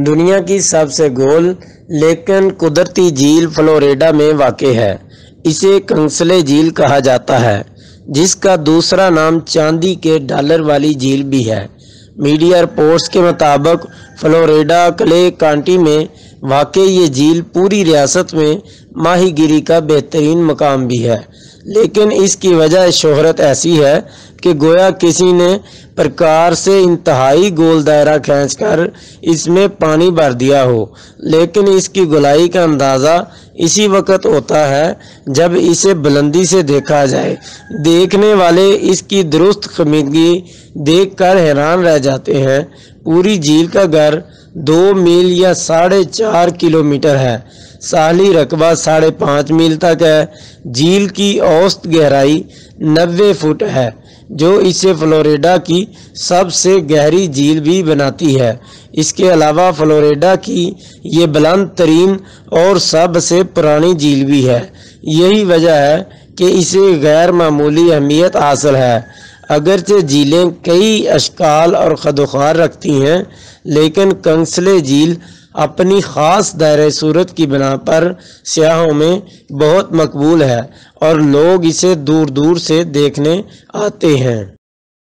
دنیا کی سب سے گول لیکن قدرتی جھیل فلوریڈا میں واقع ہے۔ اسے کنگسلے جھیل کہا جاتا ہے، جس کا دوسرا نام چاندی کے ڈالر والی جھیل بھی ہے۔ میڈیا رپورٹس کے مطابق فلوریڈا کلے کانٹی میں واقع یہ جھیل پوری ریاست میں ماہی گیری کا بہترین مقام بھی ہے، لیکن اس کی وجہ شہرت ایسی ہے کہ گویا کسی نے پرکار سے انتہائی گول دائرہ کھینچ کر اس میں پانی بھر دیا ہو، لیکن اس کی گہرائی کا اندازہ اسی وقت ہوتا ہے جب اسے بلندی سے دیکھا جائے۔ دیکھنے والے اس کی درست خمیدگی دیکھ کر حیران رہ جاتے ہیں۔ پوری جھیل کا گھر 2 میل یا 4.5 کلومیٹر ہے، ساحلی رقبہ 5.5 میل تک ہے۔ جھیل کی اوسط گہرائی 90 فٹ ہے، جو اسے فلوریڈا کی سب سے گہری جھیل بھی بناتی ہے۔ اس کے علاوہ فلوریڈا کی یہ بلند ترین اور سب سے پرانی جھیل بھی ہے۔ یہی وجہ ہے کہ اسے غیر معمولی اہمیت حاصل ہے۔ اگرچہ جھیلیں کئی اشکال اور خدوخال رکھتی ہیں، لیکن کنگسلے جھیل اپنی خاص دائرۂ صورت کی بنا پر سیاحوں میں بہت مقبول ہے اور لوگ اسے دور دور سے دیکھنے آتے ہیں۔